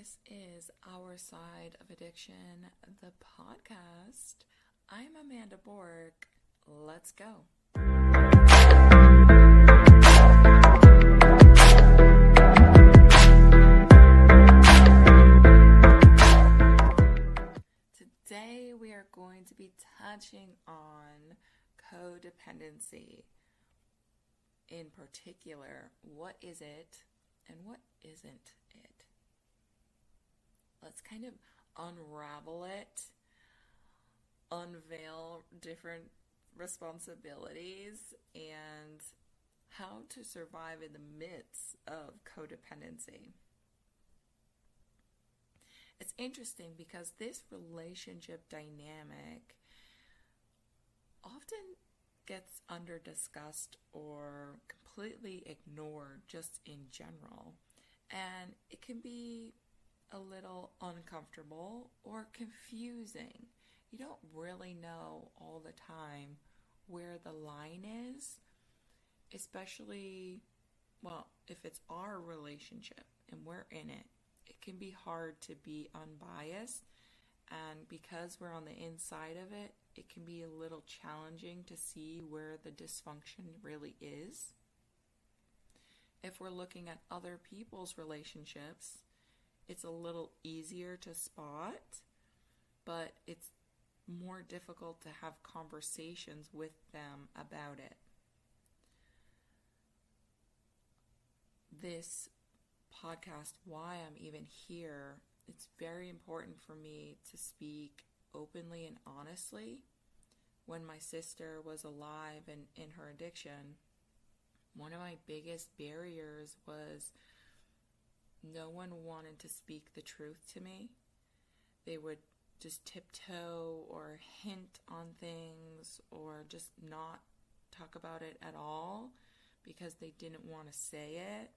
This is Our Side of Addiction, the podcast. I'm Amanda Bork. Let's go. Today we are going to be touching on codependency. In particular, what is it and what isn't it? Let's kind of unravel it, unveil different responsibilities, and how to survive in the midst of codependency. It's interesting because this relationship dynamic often gets under-discussed or completely ignored just in general. And it can be a little uncomfortable or confusing. You don't really know all the time where the line is, especially, if it's our relationship and we're in it. It can be hard to be unbiased, and because we're on the inside of it, it can be a little challenging to see where the dysfunction really is. If we're looking at other people's relationships, it's a little easier to spot, but it's more difficult to have conversations with them about it. This podcast, why I'm even here, it's very important for me to speak openly and honestly. When my sister was alive and in her addiction, one of my biggest barriers was no one wanted to speak the truth to me. They would just tiptoe or hint on things or just not talk about it at all because they didn't want to say it.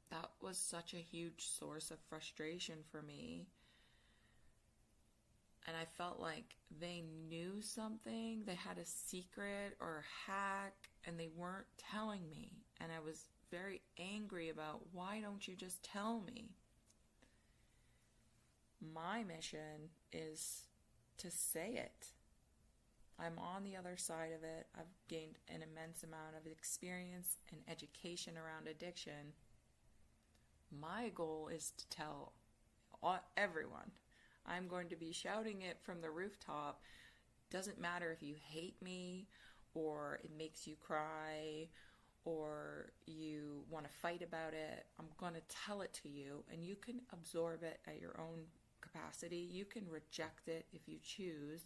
That was such a huge source of frustration for me. And I felt like they knew something, they had a secret or a hack, and they weren't telling me. And I was very angry about, why don't you just tell me? My mission is to say it. I'm on the other side of it. I've gained an immense amount of experience and education around addiction. My goal is to tell everyone. I'm going to be shouting it from the rooftop. Doesn't matter if you hate me or it makes you cry or you want to fight about it. I'm going to tell it to you, and you can absorb it at your own capacity. You can reject it if you choose,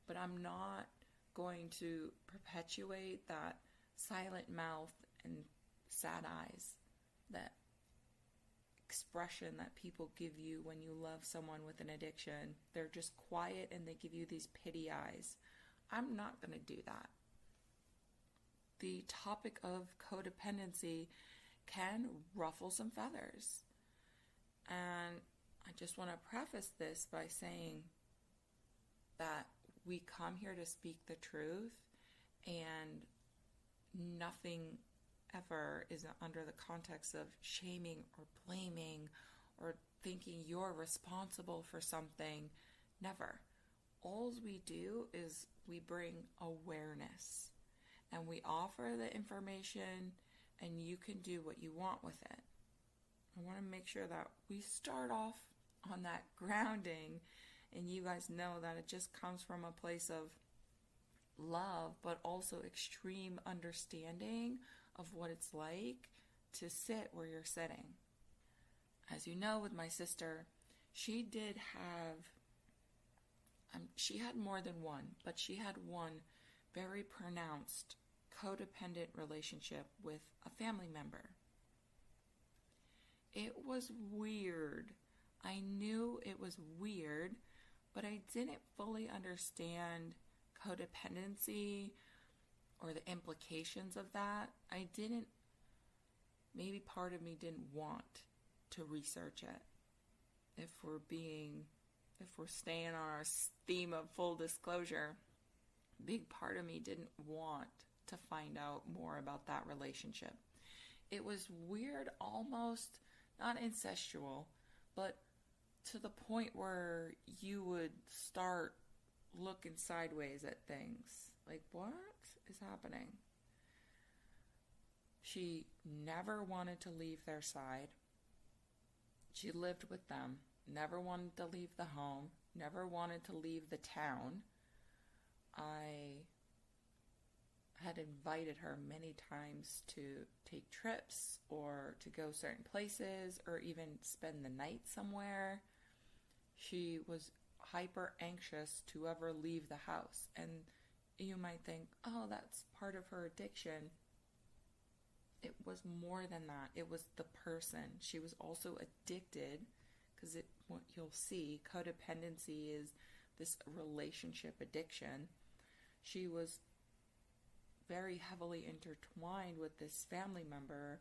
but I'm not going to perpetuate that silent mouth and sad eyes, that expression that people give you when you love someone with an addiction. They're just quiet and they give you these pity eyes. I'm not going to do that. The topic of codependency can ruffle some feathers. And I just want to preface this by saying that we come here to speak the truth, and nothing ever is under the context of shaming or blaming or thinking you're responsible for something. Never. All we do is we bring awareness, and we offer the information, and you can do what you want with it. I want to make sure that we start off on that grounding, and you guys know that it just comes from a place of love, but also extreme understanding of what it's like to sit where you're sitting. As you know, with my sister, she had more than one, but she had one very pronounced codependent relationship with a family member. It was weird. I knew it was weird, but I didn't fully understand codependency or the implications of that. Maybe part of me didn't want to research it. If we're staying on our theme of full disclosure, a big part of me didn't want to find out more about that relationship. It was weird almost not incestual, but to the point where you would start looking sideways at things. Like, what is happening? She never wanted to leave their side. She lived with them, never wanted to leave the home, never wanted to leave the town. I had invited her many times to take trips or to go certain places or even spend the night somewhere. She was hyper anxious to ever leave the house. And you might think, oh, that's part of her addiction. It was more than that. It was the person. She was also addicted, because what you'll see, codependency is this relationship addiction. She was very heavily intertwined with this family member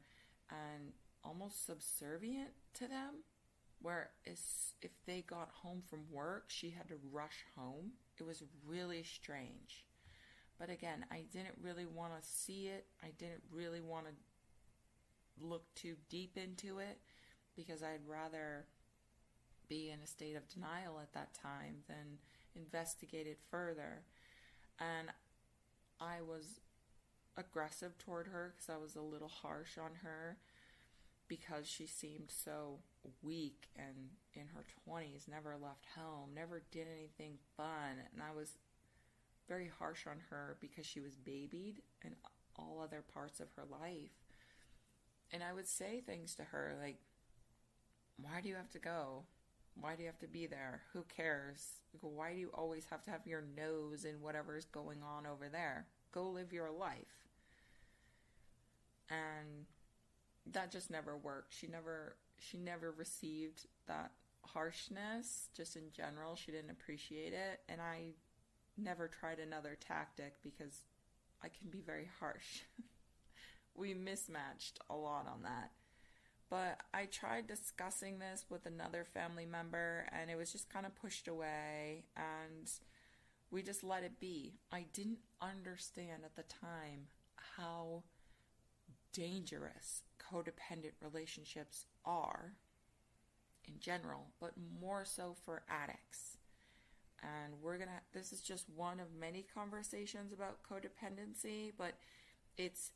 and almost subservient to them, where if they got home from work, she had to rush home. It was really strange. But again, I didn't really want to see it. I didn't really want to look too deep into it, because I'd rather be in a state of denial at that time than investigate it further. And I was aggressive toward her because I was a little harsh on her, because she seemed so weak and in her 20s, never left home, never did anything fun. And I was very harsh on her because she was babied in all other parts of her life. And I would say things to her like, why do you have to go? Why do you have to be there? Who cares? Why do you always have to have your nose in whatever's going on over there? Go live your life. And that just never worked. She never received that harshness, just in general. She didn't appreciate it. And I never tried another tactic because I can be very harsh. We mismatched a lot on that. But I tried discussing this with another family member, and it was just kind of pushed away, and we just let it be. I didn't understand at the time how dangerous codependent relationships are in general, but more so for addicts. And this is just one of many conversations about codependency, but it's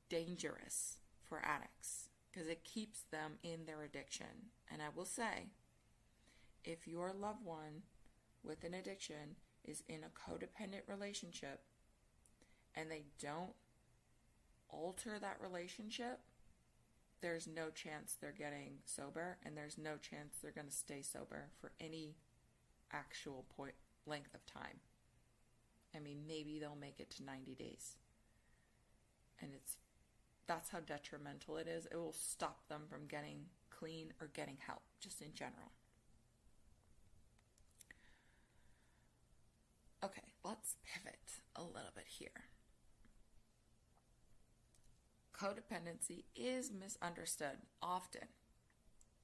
dangerous for addicts because it keeps them in their addiction. And I will say, if your loved one with an addiction is in a codependent relationship and they don't alter that relationship, there's no chance they're getting sober, and there's no chance they're going to stay sober for any actual length of time. I mean, maybe they'll make it to 90 days. And that's how detrimental it is. It will stop them from getting clean or getting help, just in general. Okay, let's pivot a little bit here. Codependency is misunderstood often.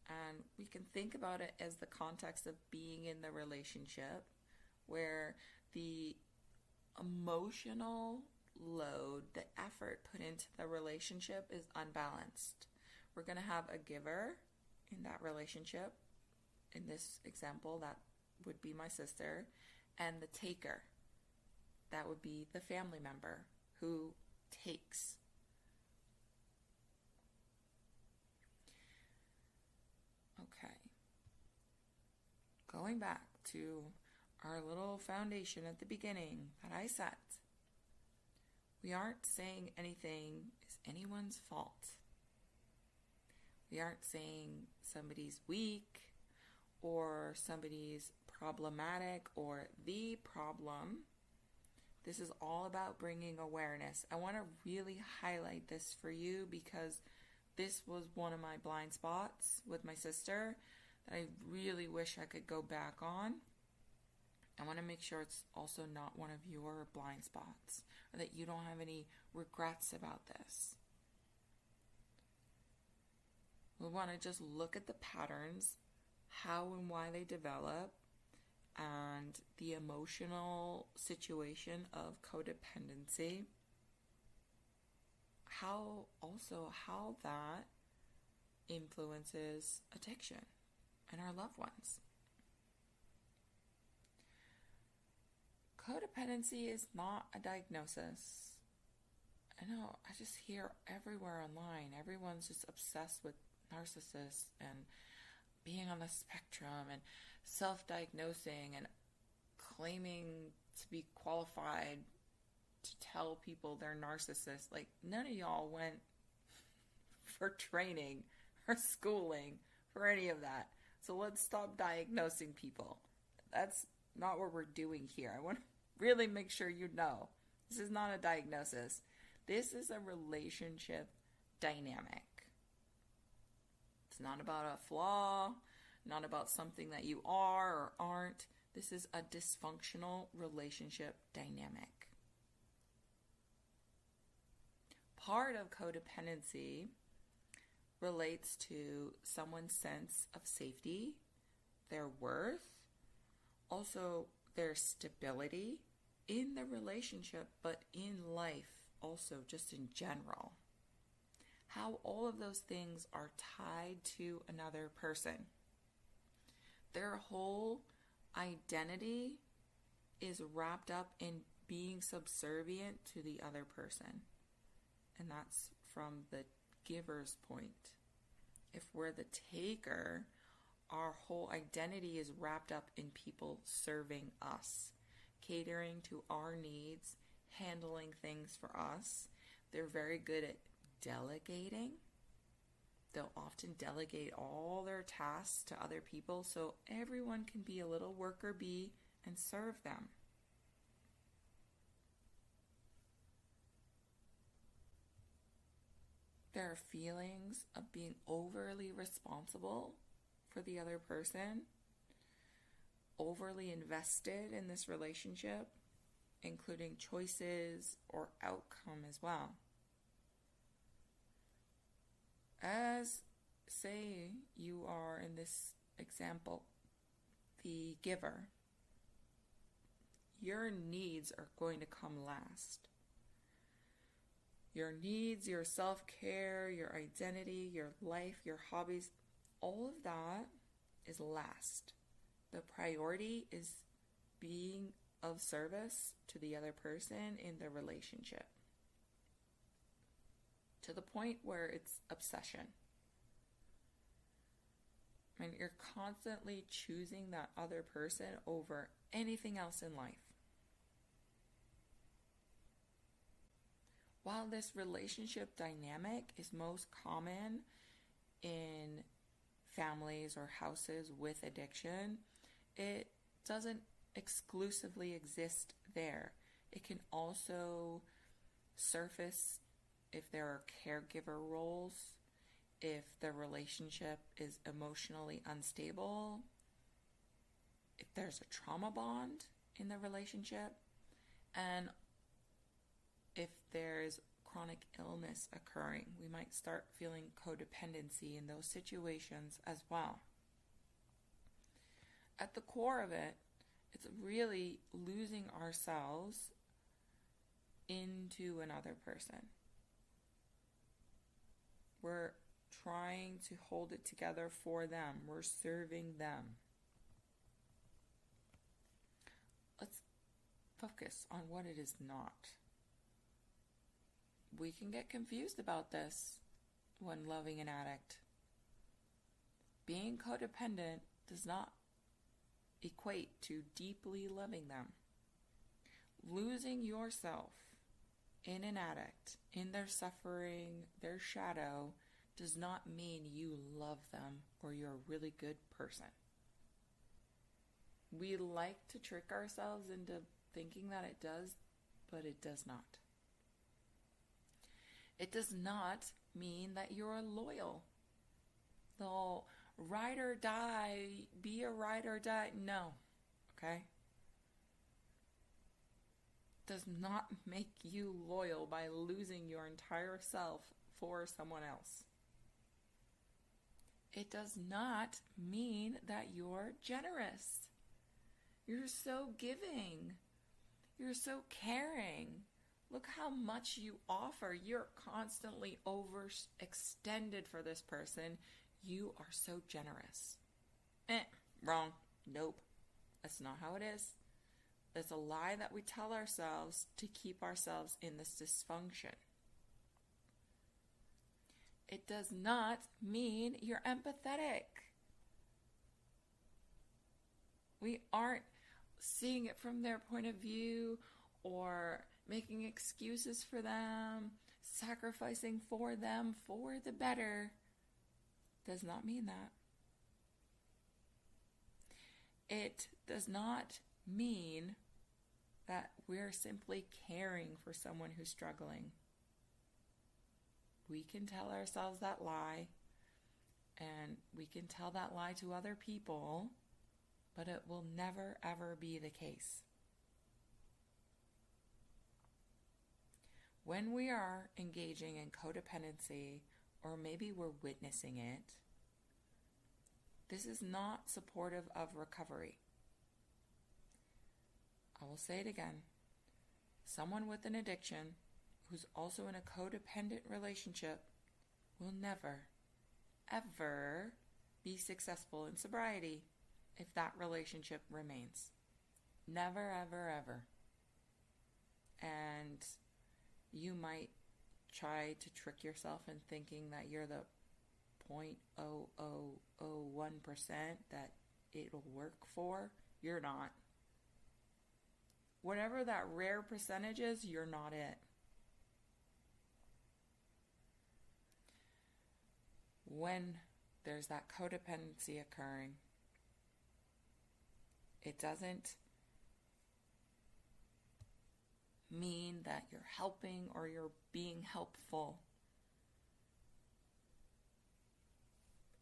And we can think about it as the context of being in the relationship, where the emotional load, the effort put into the relationship is unbalanced. We're going to have a giver in that relationship. In this example, that would be my sister, and the taker. That would be the family member who takes. Okay. Going back to our little foundation at the beginning that I set. We aren't saying anything is anyone's fault. We aren't saying somebody's weak or somebody's problematic or the problem. This is all about bringing awareness. I want to really highlight this for you because this was one of my blind spots with my sister that I really wish I could go back on. I want to make sure it's also not one of your blind spots, or that you don't have any regrets about this. We want to just look at the patterns, how and why they develop, and the emotional situation of codependency. How that influences addiction and our loved ones. Codependency is not a diagnosis. I know, I just hear everywhere online, everyone's just obsessed with narcissists and being on the spectrum and self-diagnosing and claiming to be qualified to tell people they're narcissists. Like, none of y'all went for training or schooling for any of that. So let's stop diagnosing people. That's not what we're doing here. I want to really make sure you know. This is not a diagnosis. This is a relationship dynamic. It's not about a flaw, not about something that you are or aren't. This is a dysfunctional relationship dynamic. Part of codependency relates to someone's sense of safety, their worth, also their stability in the relationship, but in life also, just in general. How all of those things are tied to another person. Their whole identity is wrapped up in being subservient to the other person. And that's from the giver's point. If we're the taker, our whole identity is wrapped up in people serving us, catering to our needs, handling things for us. They're very good at delegating. They'll often delegate all their tasks to other people so everyone can be a little worker bee and serve them. There are feelings of being overly responsible for the other person, overly invested in this relationship, including choices or outcome as well. As, say, you are in this example, the giver, your needs are going to come last. Your needs, your self-care, your identity, your life, your hobbies, all of that is last. The priority is being of service to the other person in the relationship, to the point where it's obsession. I mean, you're constantly choosing that other person over anything else in life. While this relationship dynamic is most common in families or houses with addiction, it doesn't exclusively exist there. It can also surface if there are caregiver roles, if the relationship is emotionally unstable, if there's a trauma bond in the relationship, and if there's chronic illness occurring. We might start feeling codependency in those situations as well. At the core of it, it's really losing ourselves into another person. We're trying to hold it together for them. We're serving them. Let's focus on what it is not. We can get confused about this when loving an addict. Being codependent does not equate to deeply loving them. Losing yourself in an addict, in their suffering, their shadow, does not mean you love them or you're a really good person. We like to trick ourselves into thinking that it does, but it does not. It does not mean that you're loyal. The ride or die, be a ride or die, no, okay? Does not make you loyal by losing your entire self for someone else. It does not mean that you're generous. You're so giving. You're so caring. Look how much you offer. You're constantly overextended for this person. You are so generous. Wrong. Nope. That's not how it is. It's a lie that we tell ourselves to keep ourselves in this dysfunction. It does not mean you're empathetic. We aren't seeing it from their point of view or making excuses for them, sacrificing for them for the better. Does not mean that. It does not mean that we're simply caring for someone who's struggling. We can tell ourselves that lie, and we can tell that lie to other people, but it will never, ever be the case. When we are engaging in codependency, or maybe we're witnessing it, this is not supportive of recovery. I will say it again. Someone with an addiction who's also in a codependent relationship will never, ever be successful in sobriety if that relationship remains. Never, ever, ever. And you might try to trick yourself in thinking that you're the 0.0001% that it'll work for. You're not. Whatever that rare percentage is, you're not it. When there's that codependency occurring, it doesn't mean that you're helping or you're being helpful.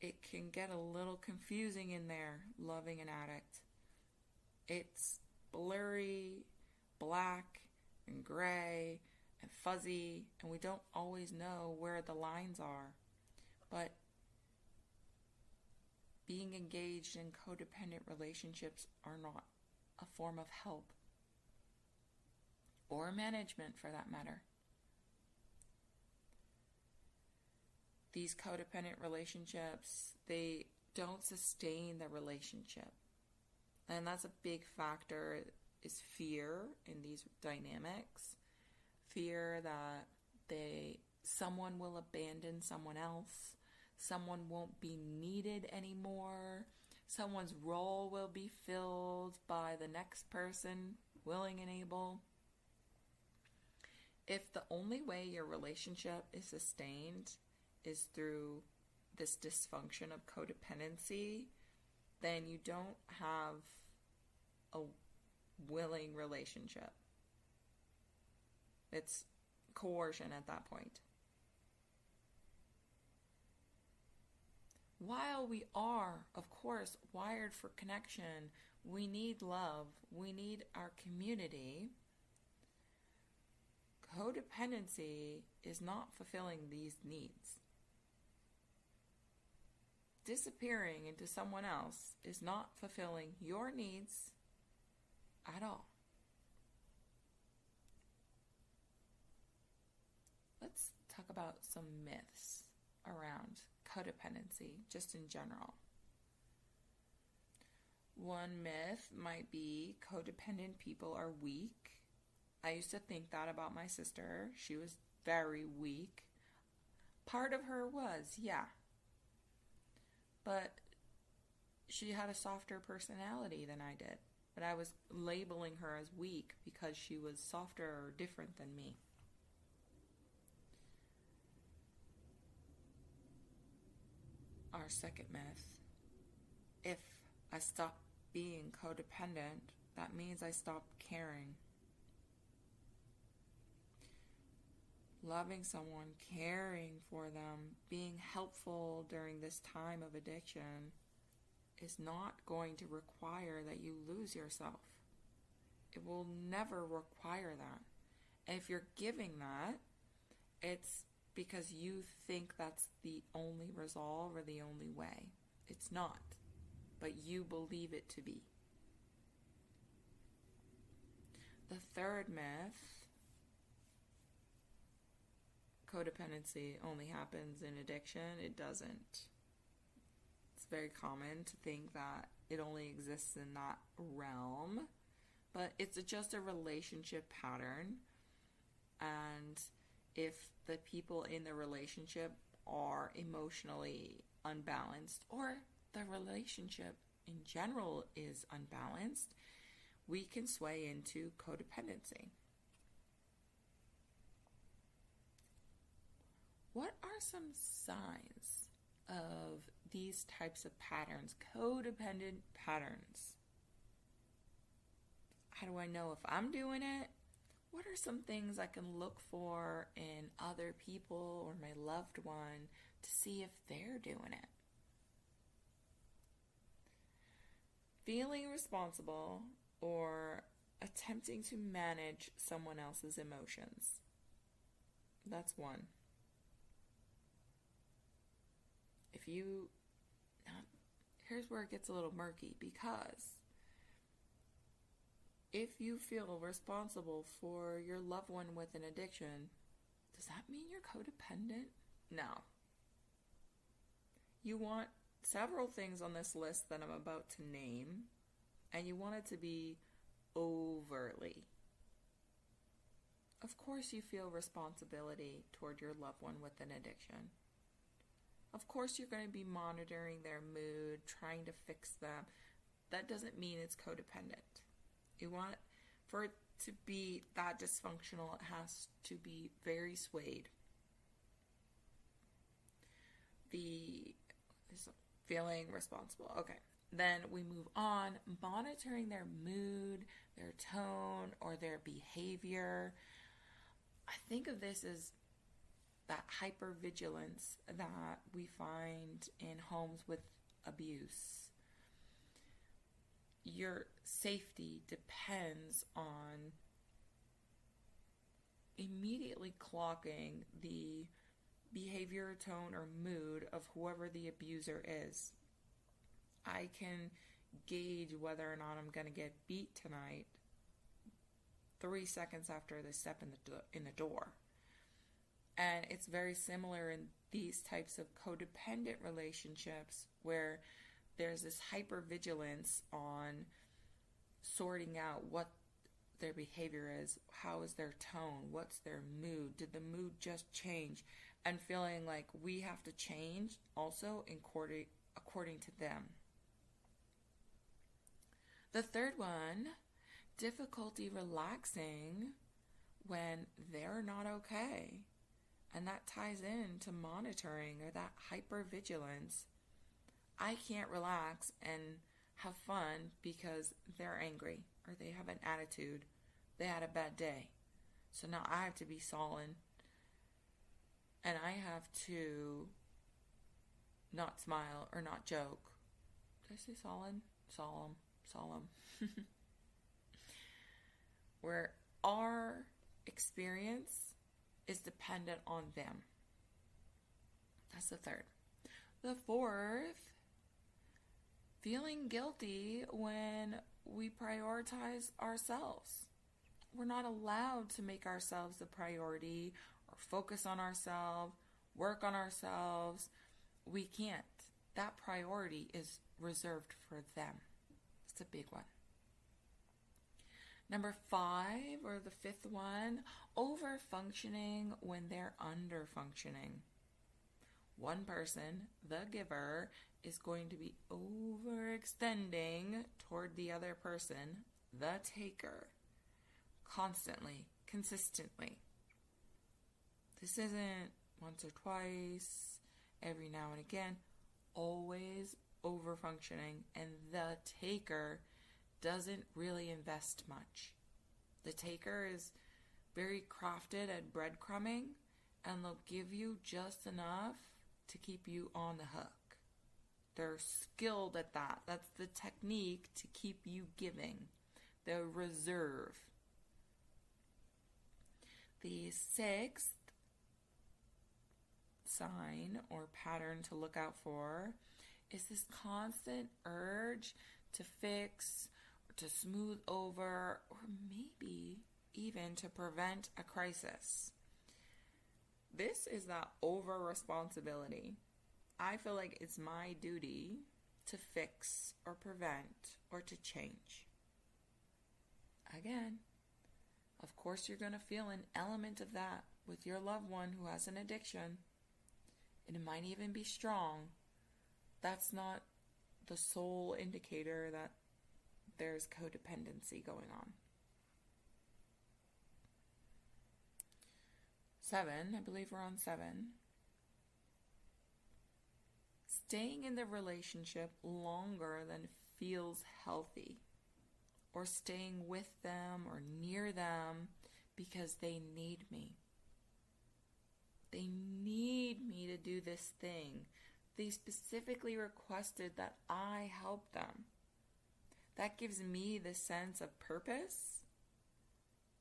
It can get a little confusing in there, loving an addict. It's blurry, black and gray and fuzzy, and we don't always know where the lines are. But being engaged in codependent relationships are not a form of help or management, for that matter. These codependent relationships, they don't sustain the relationship. And that's a big factor, is fear in these dynamics. Fear that someone will abandon someone else. Someone won't be needed anymore. Someone's role will be filled by the next person, willing and able. If the only way your relationship is sustained is through this dysfunction of codependency, then you don't have a willing relationship. It's coercion at that point. While we are, of course, wired for connection, we need love, we need our community, codependency is not fulfilling these needs. Disappearing into someone else is not fulfilling your needs at all. Let's talk about some myths around codependency, just in general. One myth might be codependent people are weak. I used to think that about my sister. She was very weak. Part of her was, yeah. But she had a softer personality than I did. But I was labeling her as weak because she was softer or different than me. Our second myth: if I stop being codependent, that means I stop caring. Loving someone, caring for them, being helpful during this time of addiction is not going to require that you lose yourself. It will never require that. And if you're giving that, it's because you think that's the only resolve or the only way. It's not, but you believe it to be. The third myth codependency only happens in addiction. It doesn't. It's very common to think that it only exists in that realm, but it's just a relationship pattern. And if the people in the relationship are emotionally unbalanced, or the relationship in general is unbalanced, we can sway into codependency. What are some signs of these types of patterns, codependent patterns? How do I know if I'm doing it? What are some things I can look for in other people or my loved one to see if they're doing it? Feeling responsible or attempting to manage someone else's emotions. That's one. Here's where it gets a little murky, because if you feel responsible for your loved one with an addiction, does that mean you're codependent? No. You want several things on this list that I'm about to name, and you want it to be overtly. Of course you feel responsibility toward your loved one with an addiction. Of course you're going to be monitoring their mood, trying to fix them. That doesn't mean it's codependent. You want for it to be that dysfunctional, it has to be very swayed. Feeling responsible. Okay. Then we move on, monitoring their mood, their tone, or their behavior. I think of this as that hypervigilance that we find in homes with abuse. Your safety depends on immediately clocking the behavior, tone, or mood of whoever the abuser is. I can gauge whether or not I'm going to get beat tonight 3 seconds after they step in the door. And it's very similar in these types of codependent relationships where there's this hypervigilance on sorting out what their behavior is, how is their tone, what's their mood, did the mood just change, and feeling like we have to change also according to them. The third one, difficulty relaxing when they're not okay. And that ties into monitoring or that hypervigilance. I can't relax and have fun because they're angry or they have an attitude. They had a bad day. So now I have to be sullen. And I have to not smile or not joke. Did I say sullen? Solemn. Where our experience is dependent on them. That's the third. The fourth, feeling guilty when we prioritize ourselves. We're not allowed to make ourselves the priority or focus on ourselves, work on ourselves. We can't. That priority is reserved for them. It's a big one. Number 5, or the fifth one, over-functioning when they're under-functioning. One person, the giver, is going to be overextending toward the other person, the taker, constantly, consistently. This isn't once or twice, every now and again, always over-functioning, and the taker doesn't really invest much. The taker is very crafted at breadcrumbing, and they'll give you just enough to keep you on the hook. They're skilled at that. That's the technique to keep you giving. The reserve. The sixth sign or pattern to look out for is this constant urge to fix, to smooth over, or maybe even to prevent a crisis. This is that over responsibility. I feel like it's my duty to fix or prevent or to change. Again, of course you're going to feel an element of that with your loved one who has an addiction. And it might even be strong. That's not the sole indicator that there's codependency going on. 7, I believe we're on 7. Staying in the relationship longer than feels healthy, or staying with them or near them because they need me. They need me to do this thing. They specifically requested that I help them. That gives me the sense of purpose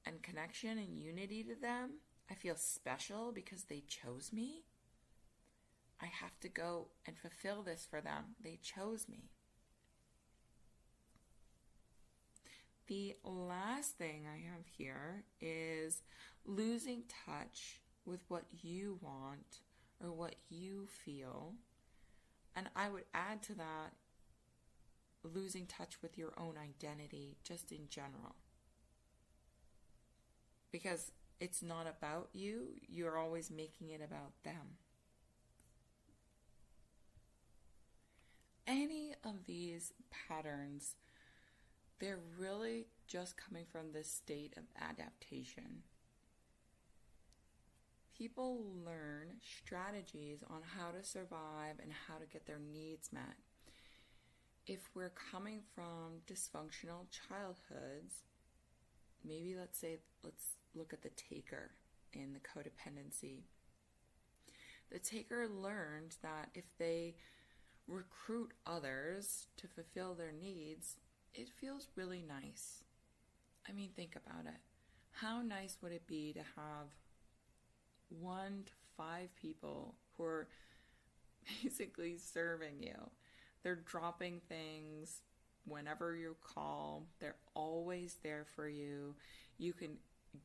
and connection and unity to them. I feel special because they chose me. I have to go and fulfill this for them. They chose me. The last thing I have here is losing touch with what you want or what you feel. And I would add to that losing touch with your own identity just in general. Because it's not about you, you're always making it about them. Any of these patterns, they're really just coming from this state of adaptation. People learn strategies on how to survive and how to get their needs met. If we're coming from dysfunctional childhoods, maybe let's look at the taker in the codependency. The taker learned that if they recruit others to fulfill their needs, it feels really nice. I mean, think about it. How nice would it be to have 1 to 5 people who are basically serving you? They're dropping things whenever you call. They're always there for you. You can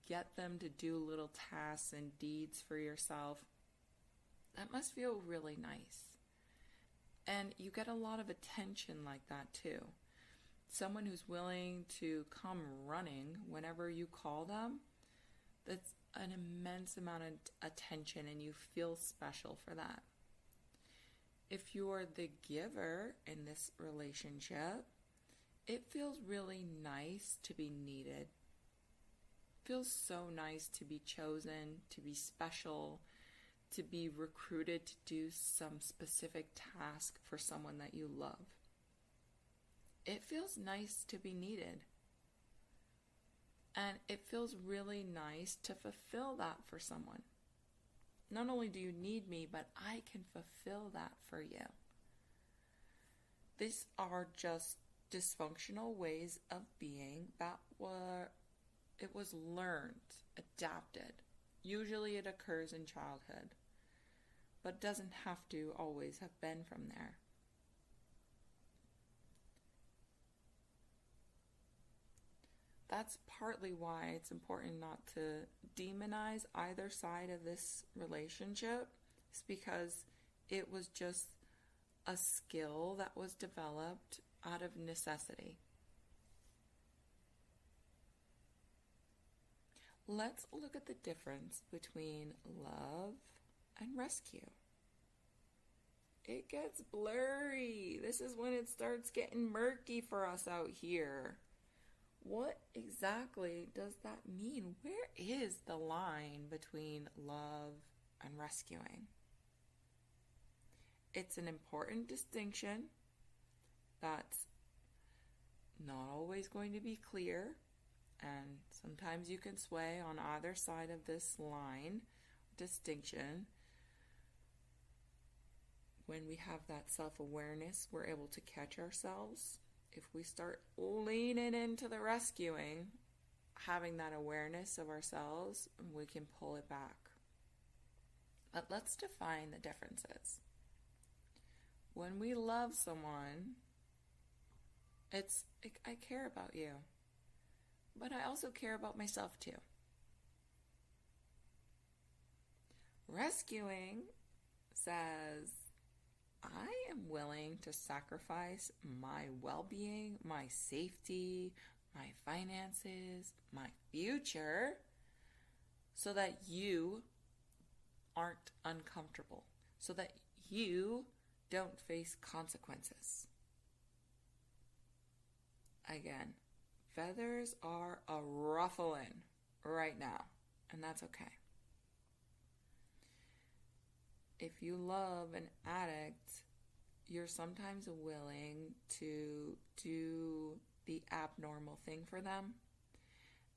get them to do little tasks and deeds for yourself. That must feel really nice. And you get a lot of attention like that too. Someone who's willing to come running whenever you call them, that's an immense amount of attention, and you feel special for that. If you're the giver in this relationship, it feels really nice to be needed. It feels so nice to be chosen, to be special, to be recruited to do some specific task for someone that you love. It feels nice to be needed. And it feels really nice to fulfill that for someone. Not only do you need me, but I can fulfill that for you. These are just dysfunctional ways of being that it was learned, adapted. Usually it occurs in childhood, but doesn't have to always have been from there. That's partly why it's important not to demonize either side of this relationship. It's because it was just a skill that was developed out of necessity. Let's look at the difference between love and rescue. It gets blurry. This is when it starts getting murky for us out here. What exactly does that mean? Where is the line between love and rescuing? It's an important distinction that's not always going to be clear, and sometimes you can sway on either side of this line distinction. When we have that self-awareness, we're able to catch ourselves. If we start leaning into the rescuing, having that awareness of ourselves, we can pull it back. But let's define the differences. When we love someone, I care about you, but I also care about myself too. Rescuing says, I am willing to sacrifice my well-being, my safety, my finances, my future, so that you aren't uncomfortable, so that you don't face consequences. Again, feathers are a-ruffling right now, and that's okay. If you love an addict, you're sometimes willing to do the abnormal thing for them.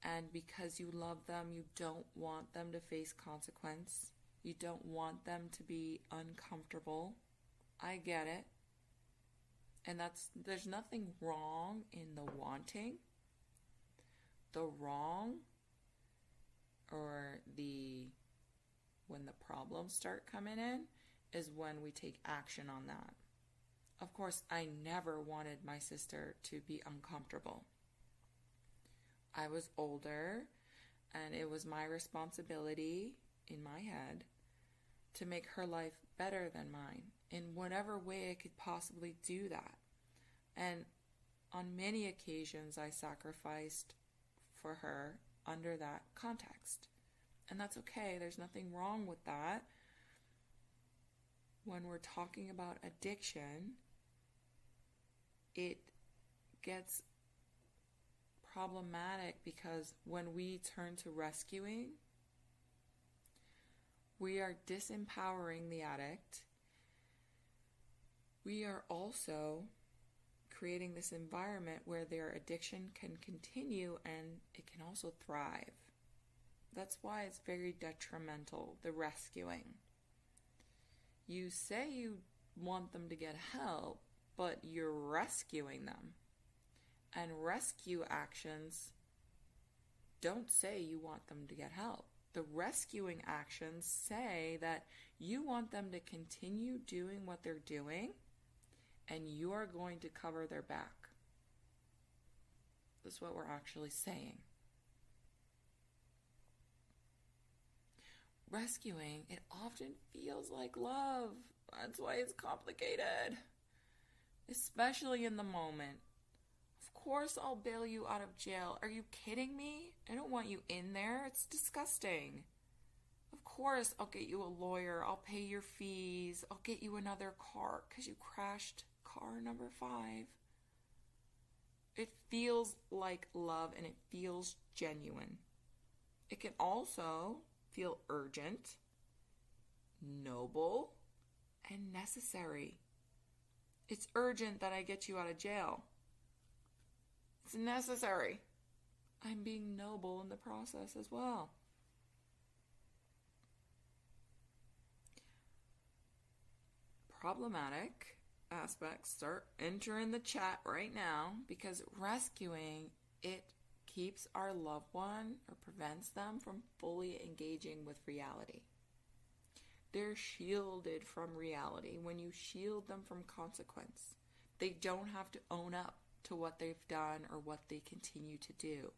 And because you love them, you don't want them to face consequence. You don't want them to be uncomfortable. I get it. And there's nothing wrong in the wanting. The wrong, or when the problems start coming in, is when we take action on that. Of course, I never wanted my sister to be uncomfortable. I was older, and it was my responsibility, in my head, to make her life better than mine, in whatever way I could possibly do that. And on many occasions, I sacrificed for her under that context. And that's okay. There's nothing wrong with that. When we're talking about addiction, it gets problematic because when we turn to rescuing, we are disempowering the addict. We are also creating this environment where their addiction can continue and it can also thrive. That's why it's very detrimental, the rescuing. You say you want them to get help, but you're rescuing them. And rescue actions don't say you want them to get help. The rescuing actions say that you want them to continue doing what they're doing, and you are going to cover their back. That's what we're actually saying. Rescuing, it often feels like love. That's why it's complicated. Especially in the moment. Of course I'll bail you out of jail. Are you kidding me? I don't want you in there. It's disgusting. Of course I'll get you a lawyer. I'll pay your fees. I'll get you another car because you crashed car number 5. It feels like love and it feels genuine. It can also feel urgent, noble, and necessary. It's urgent that I get you out of jail. It's necessary. I'm being noble in the process as well. Problematic aspects start entering the chat right now because rescuing, it keeps our loved one or prevents them from fully engaging with reality. They're shielded from reality. When you shield them from consequence, they don't have to own up to what they've done or what they continue to do.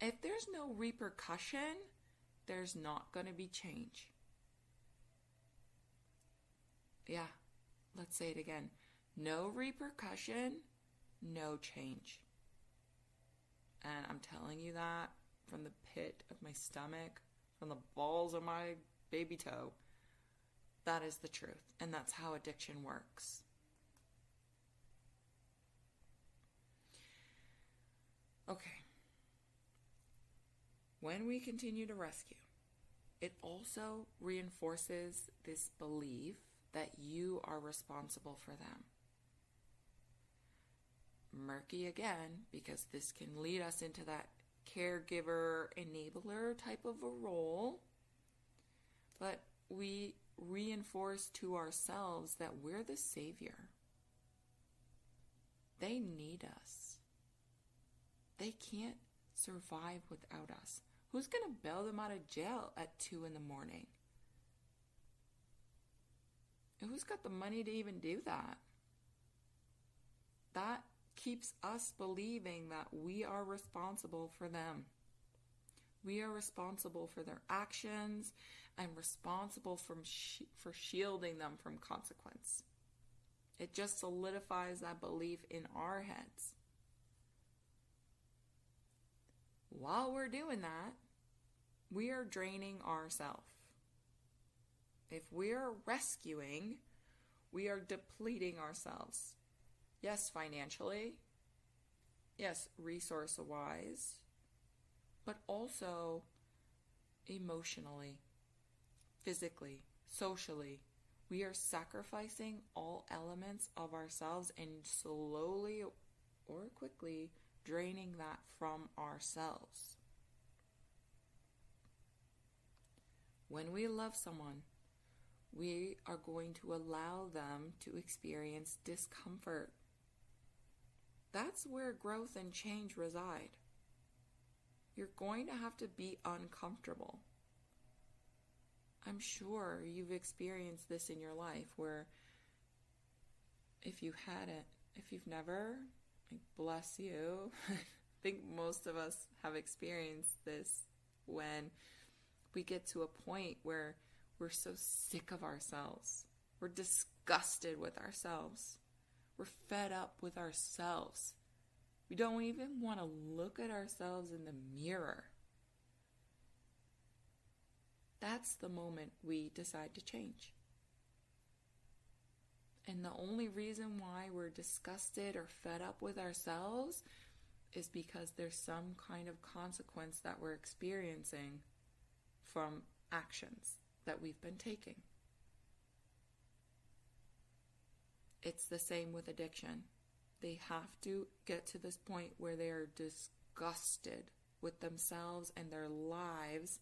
If there's no repercussion, there's not going to be change. Yeah, let's say it again. No repercussion, no change. And I'm telling you that from the pit of my stomach, from the balls of my baby toe. That is the truth. And that's how addiction works. Okay. When we continue to rescue, it also reinforces this belief that you are responsible for them. Murky again, because this can lead us into that caregiver enabler type of a role. But we reinforce to ourselves that we're the savior. They need us. They can't survive without us. Who's going to bail them out of jail at 2 a.m? And who's got the money to even do that? That keeps us believing that we are responsible for them. We are responsible for their actions, and responsible for shielding them from consequence. It just solidifies that belief in our heads. While we're doing that, we are draining ourselves. If we are rescuing, we are depleting ourselves. Yes, financially. Yes, resource-wise. But also emotionally, physically, socially. We are sacrificing all elements of ourselves and slowly or quickly draining that from ourselves. When we love someone, we are going to allow them to experience discomfort. That's where growth and change reside. You're going to have to be uncomfortable. I'm sure you've experienced this in your life where if you hadn't, if you've never, bless you. I think most of us have experienced this when we get to a point where we're so sick of ourselves. We're disgusted with ourselves. We're fed up with ourselves. We don't even want to look at ourselves in the mirror. That's the moment we decide to change. And the only reason why we're disgusted or fed up with ourselves is because there's some kind of consequence that we're experiencing from actions that we've been taking. It's the same with addiction. They have to get to this point where they are disgusted with themselves and their lives,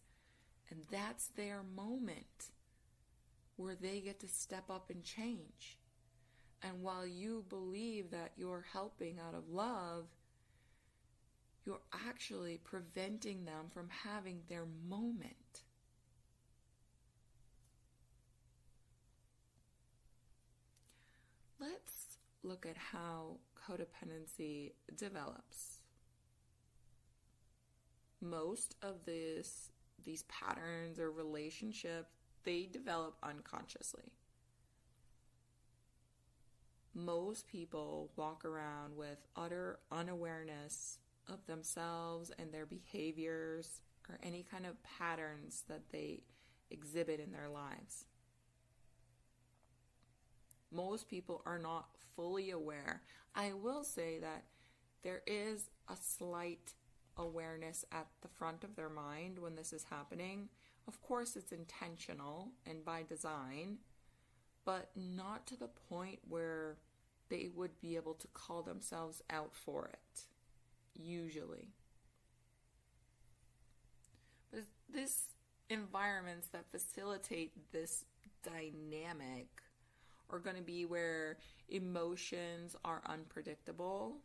and that's their moment where they get to step up and change. And while you believe that you're helping out of love, you're actually preventing them from having their moment. Let's look at how codependency develops. Most of these patterns or relationships, they develop unconsciously. Most people walk around with utter unawareness of themselves and their behaviors or any kind of patterns that they exhibit in their lives. Most people are not fully aware. I will say that there is a slight awareness at the front of their mind when this is happening. Of course, it's intentional and by design, but not to the point where they would be able to call themselves out for it, usually. But this environments that facilitate this dynamic are going to be where emotions are unpredictable,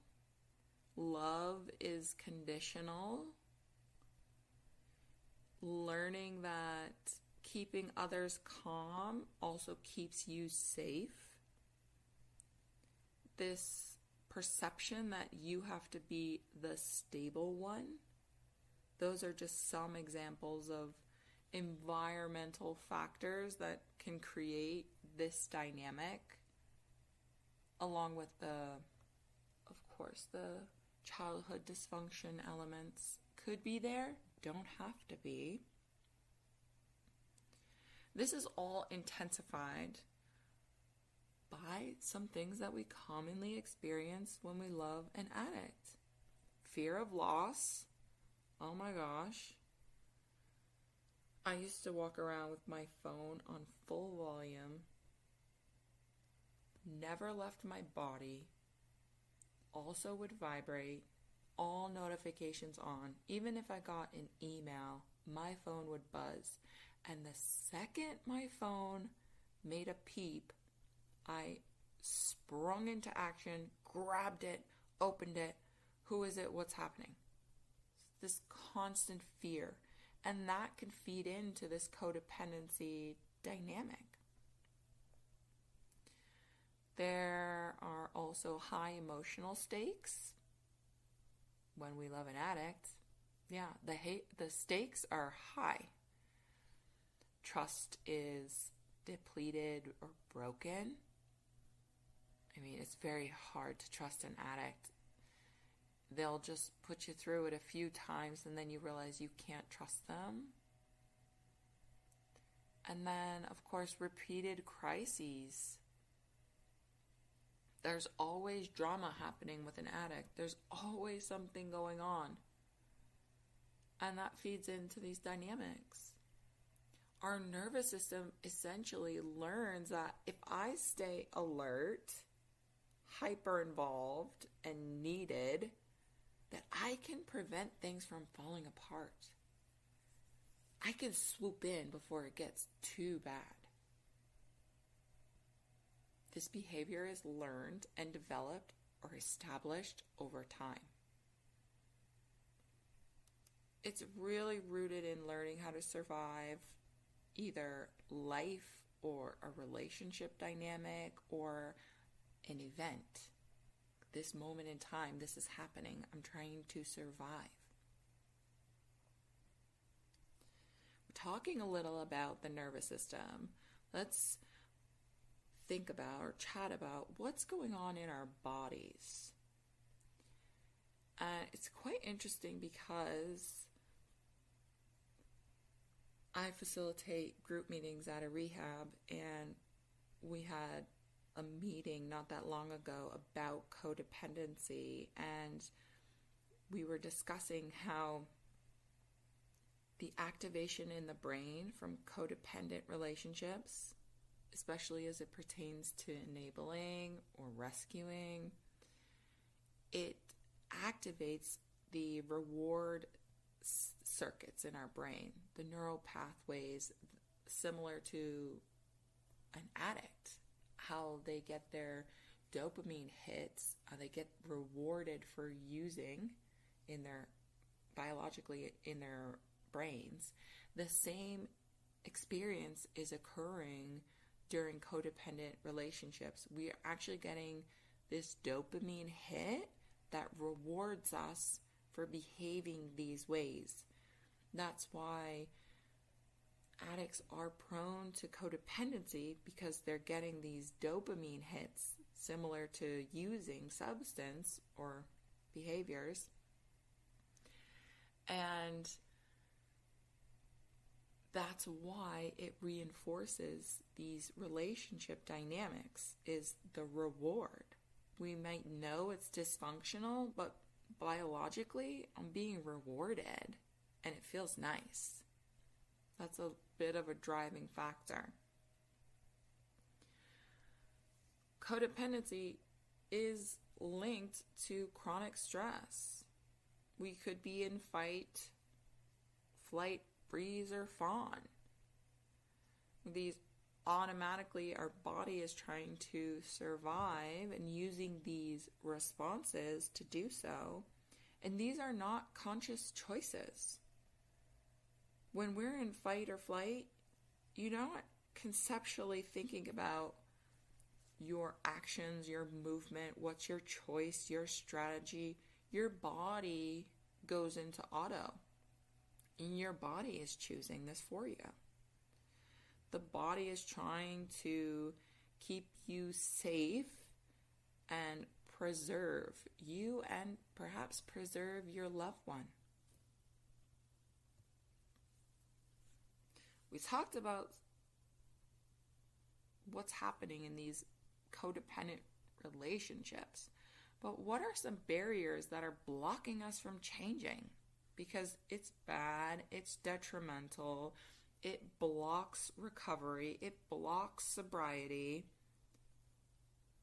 love is conditional, learning that keeping others calm also keeps you safe, this perception that you have to be the stable one. Those are just some examples of environmental factors that can create this dynamic, along with the childhood dysfunction elements could be there, don't have to be. This is all intensified by some things that we commonly experience when we love an addict. Fear of loss. Oh my gosh. I used to walk around with my phone on full volume. Never left my body. Also would vibrate. All notifications on. Even if I got an email, my phone would buzz. And the second my phone made a peep, I sprung into action, grabbed it, opened it. Who is it? What's happening? This constant fear. And that can feed into this codependency dynamic. There are also high emotional stakes. When we love an addict, the stakes are high. trust is depleted or broken. I mean, it's very hard to trust an addict. They'll just put you through it a few times and then you realize you can't trust them. And then, of course, repeated crises. There's always drama happening with an addict. There's always something going on. And that feeds into these dynamics. Our nervous system essentially learns that if I stay alert, hyper involved, and needed, that I can prevent things from falling apart. I can swoop in before it gets too bad. This behavior is learned and developed or established over time. It's really rooted in learning how to survive either life or a relationship dynamic or an event. This moment in time, this is happening. I'm trying to survive. We're talking a little about the nervous system. Let's think about or chat about what's going on in our bodies. It's quite interesting because I facilitate group meetings at a rehab, and we had a meeting not that long ago about codependency, and we were discussing how the activation in the brain from codependent relationships, especially as it pertains to enabling or rescuing, it activates the reward circuits in our brain, the neural pathways similar to an addict, how they get their dopamine hits, how they get rewarded for using in their biologically in their brains. The same experience is occurring during codependent relationships. We are actually getting this dopamine hit that rewards us for behaving these ways. That's why addicts are prone to codependency, because they're getting these dopamine hits similar to using substance or behaviors. And that's why it reinforces these relationship dynamics, is the reward. We might know it's dysfunctional, but biologically, I'm being rewarded and it feels nice. That's a bit of a driving factor. Codependency is linked to chronic stress. We could be in fight, flight, freeze, or fawn. These automatically, our body is trying to survive and using these responses to do so. And these are not conscious choices. When we're in fight or flight, you're not conceptually thinking about your actions, your movement, what's your choice, your strategy. Your body goes into auto. And your body is choosing this for you. The body is trying to keep you safe and preserve you and perhaps preserve your loved one. We talked about what's happening in these codependent relationships, but what are some barriers that are blocking us from changing? Because it's bad, it's detrimental, it blocks recovery, it blocks sobriety.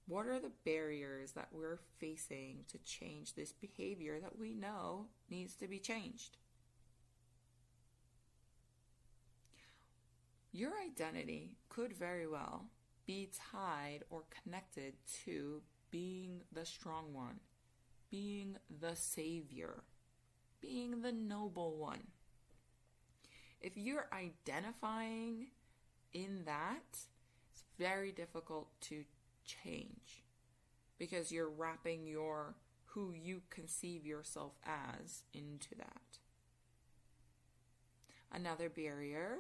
What are the barriers that we're facing to change this behavior that we know needs to be changed? Your identity could very well be tied or connected to being the strong one, being the savior, being the noble one. If you're identifying in that, it's very difficult to change, because you're wrapping your who you conceive yourself as into that. Another barrier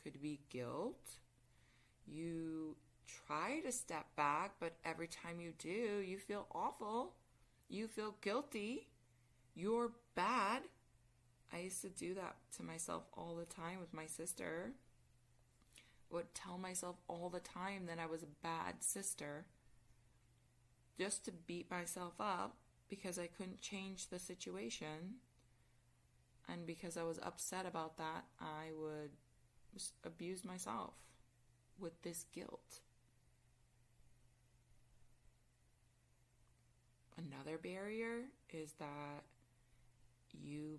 could be guilt. You try to step back, but every time you do, you feel awful. You feel guilty. You're bad. I used to do that to myself all the time with my sister. Would tell myself all the time that I was a bad sister, just to beat myself up because I couldn't change the situation. And because I was upset about that, I would abuse myself with this guilt. Another barrier is that you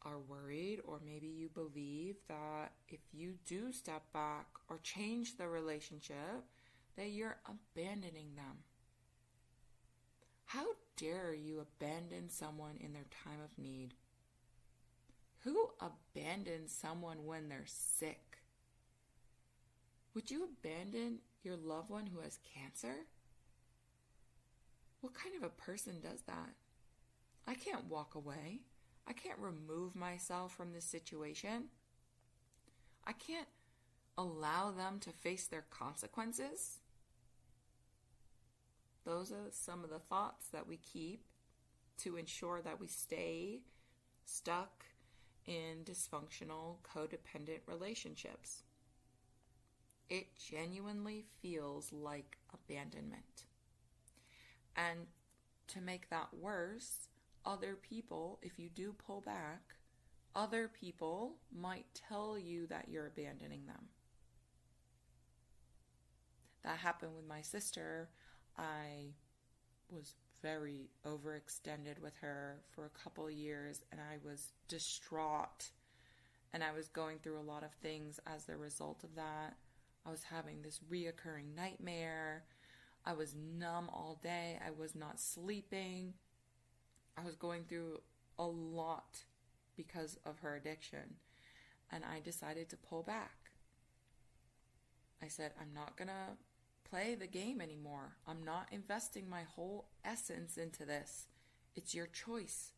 are worried, or maybe you believe that if you do step back or change the relationship, that you're abandoning them. How dare you abandon someone in their time of need? Who abandons someone when they're sick? Would you abandon your loved one who has cancer? What kind of a person does that? I can't walk away. I can't remove myself from this situation. I can't allow them to face their consequences. Those are some of the thoughts that we keep to ensure that we stay stuck in dysfunctional, codependent relationships. It genuinely feels like abandonment. And to make that worse, other people, if you do pull back, other people might tell you that you're abandoning them. That happened with my sister. I was very overextended with her for a couple of years, and I was distraught, and I was going through a lot of things as the result of that. I was having this reoccurring nightmare. I was numb all day. I was not sleeping. I was going through a lot because of her addiction, and I decided to pull back. I said, I'm not gonna play the game anymore. I'm not investing my whole essence into this. It's your choice.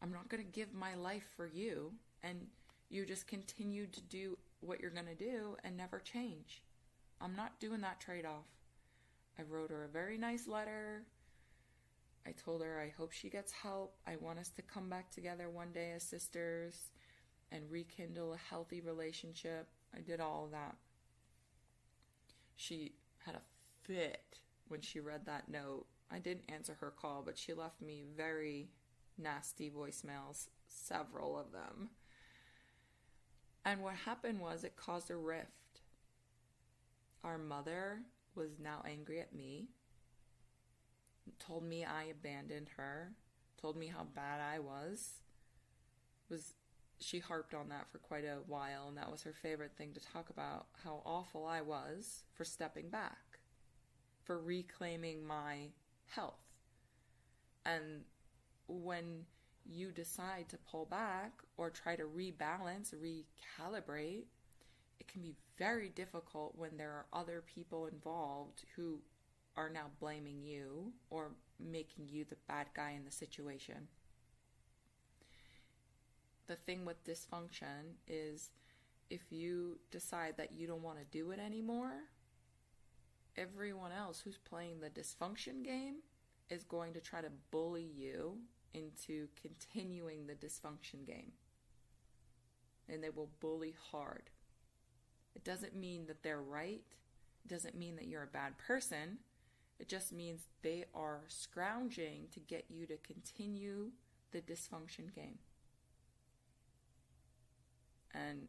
I'm not gonna give my life for you, and you just continue to do what you're gonna do and never change. I'm not doing that trade-off. I wrote her a very nice letter. I told her I hope she gets help. I want us to come back together one day as sisters and rekindle a healthy relationship. I did all of that. She had a fit when she read that note. I didn't answer her call, but she left me very nasty voicemails, several of them. And what happened was it caused a rift. Our mother was now angry at me, told me I abandoned her, told me how bad I was. She harped on that for quite a while, and that was her favorite thing to talk about, how awful I was for stepping back, for reclaiming my health. And when you decide to pull back or try to rebalance, recalibrate, it can be very difficult when there are other people involved who are now blaming you or making you the bad guy in the situation. The thing with dysfunction is if you decide that you don't want to do it anymore, everyone else who's playing the dysfunction game is going to try to bully you into continuing the dysfunction game. And they will bully hard. It doesn't mean that they're right. It doesn't mean that you're a bad person. It just means they are scrounging to get you to continue the dysfunction game. And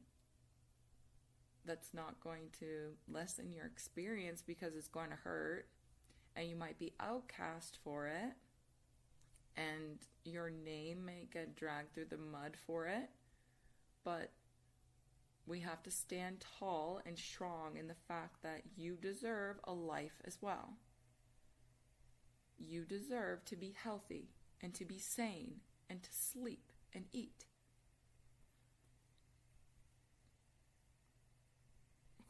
that's not going to lessen your experience because it's going to hurt. And you might be outcast for it. And your name may get dragged through the mud for it. But we have to stand tall and strong in the fact that you deserve a life as well. You deserve to be healthy and to be sane and to sleep and eat.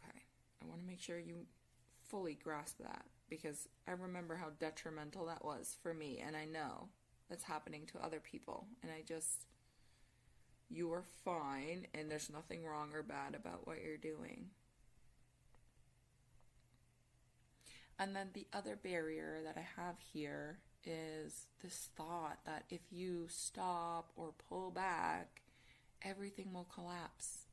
Okay, I want to make sure you fully grasp that because I remember how detrimental that was for me, and I know that's happening to other people, and I just You are fine and there's nothing wrong or bad about what you're doing. And then the other barrier that I have here is this thought that if you stop or pull back, everything will collapse.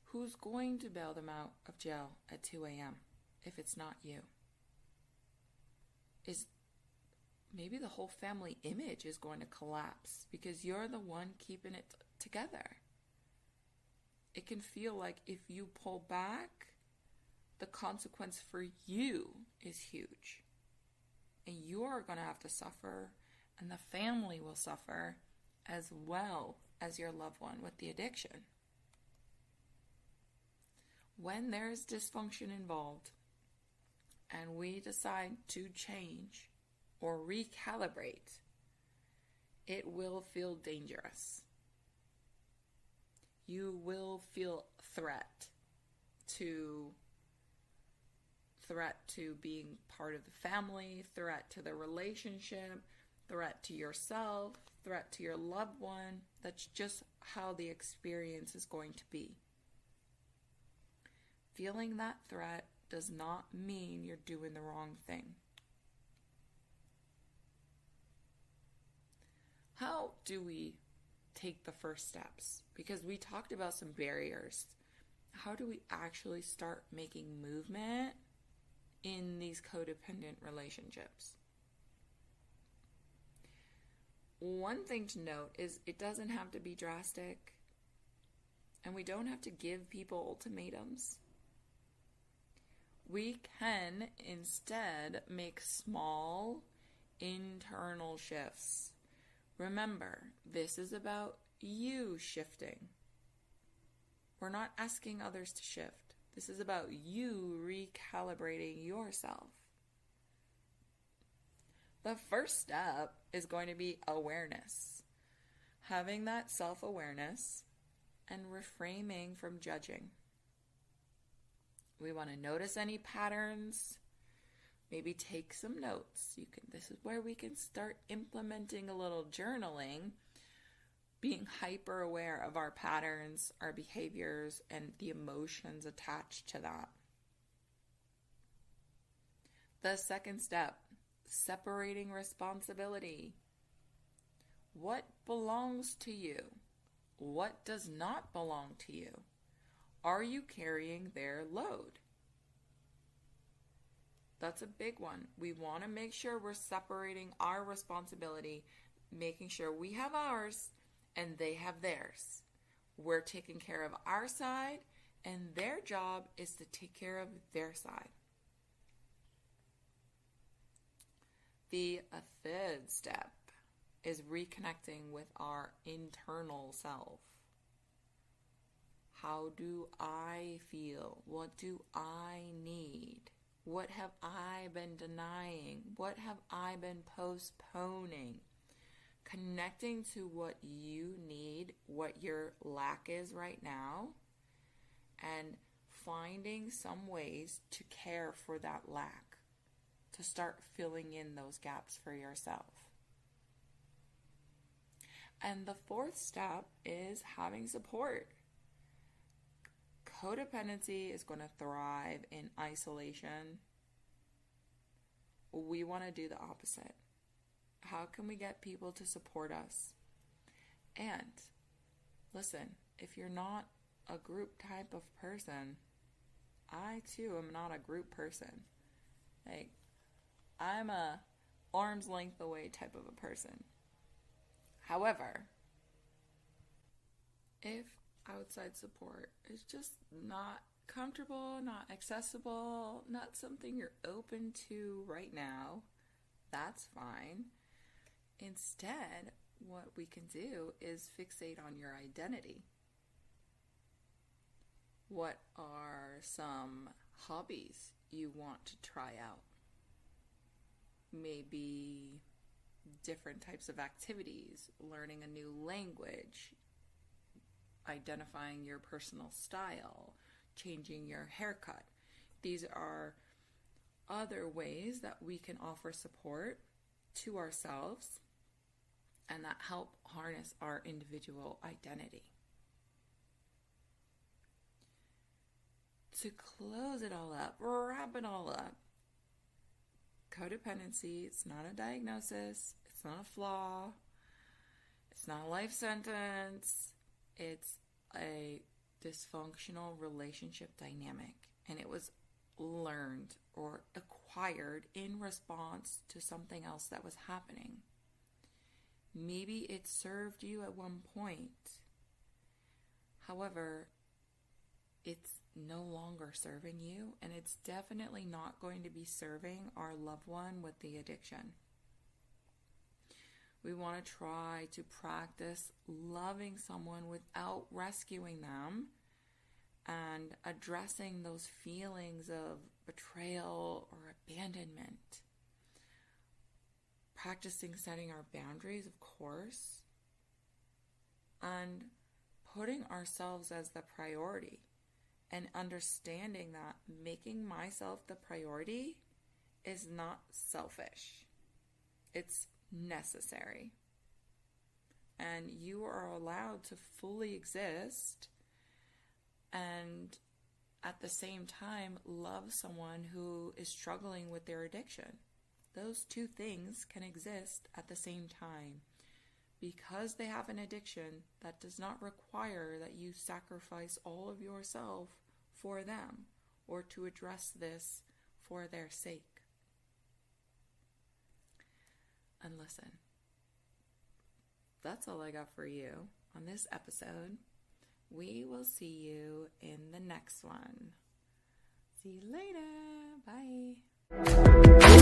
Who's going to bail them out of jail at 2 a.m. if it's not you? Is maybe the whole family image is going to collapse because you're the one keeping it together. It can feel like if you pull back, the consequence for you is huge. And you're going to have to suffer, and the family will suffer as well as your loved one with the addiction. When there's dysfunction involved, and we decide to change or recalibrate, it will feel dangerous. You will feel threat to being part of the family, threat to the relationship, threat to yourself, threat to your loved one. That's just how the experience is going to be. Feeling that threat does not mean you're doing the wrong thing. How do we take the first steps? Because we talked about some barriers. How do we actually start making movement in these codependent relationships? One thing to note is it doesn't have to be drastic, and we don't have to give people ultimatums. We can instead make small internal shifts. Remember, this is about you shifting. We're not asking others to shift. This is about you recalibrating yourself. The first step is going to be awareness. Having that self-awareness and reframing from judging. We want to notice any patterns, maybe take some notes. This is where we can start implementing a little journaling, being hyper aware of our patterns, our behaviors, and the emotions attached to that. The second step, separating responsibility. What belongs to you? What does not belong to you? Are you carrying their load? That's a big one. We want to make sure we're separating our responsibility, making sure we have ours and they have theirs. We're taking care of our side, and their job is to take care of their side. The third step is reconnecting with our internal self. How do I feel? What do I need? What have I been denying? What have I been postponing? Connecting to what you need, what your lack is right now, and finding some ways to care for that lack, to start filling in those gaps for yourself. And the fourth step is having support. Codependency is going to thrive in isolation. We want to do the opposite. How can we get people to support us? And listen, if you're not a group type of person, I too am not a group person. Like, I'm a arm's length away type of a person. However, if outside support is just not comfortable, not accessible, not something you're open to right now, that's fine. Instead, what we can do is fixate on your identity. What are some hobbies you want to try out? Maybe different types of activities, learning a new language, identifying your personal style, changing your haircut. These are other ways that we can offer support to ourselves and that help harness our individual identity. To close it all up, wrap it all up, codependency, it's not a diagnosis, it's not a flaw, it's not a life sentence, it's a dysfunctional relationship dynamic, and it was learned or acquired in response to something else that was happening. Maybe it served you at one point. However, it's no longer serving you, and it's definitely not going to be serving our loved one with the addiction. We want to try to practice loving someone without rescuing them and addressing those feelings of betrayal or abandonment. Practicing setting our boundaries, of course, and putting ourselves as the priority, and understanding that making myself the priority is not selfish. It's necessary. And you are allowed to fully exist and at the same time love someone who is struggling with their addiction. Those two things can exist at the same time. Because they have an addiction, that does not require that you sacrifice all of yourself for them or to address this for their sake. And listen, that's all I got for you on this episode. We will see you in the next one. See you later. Bye.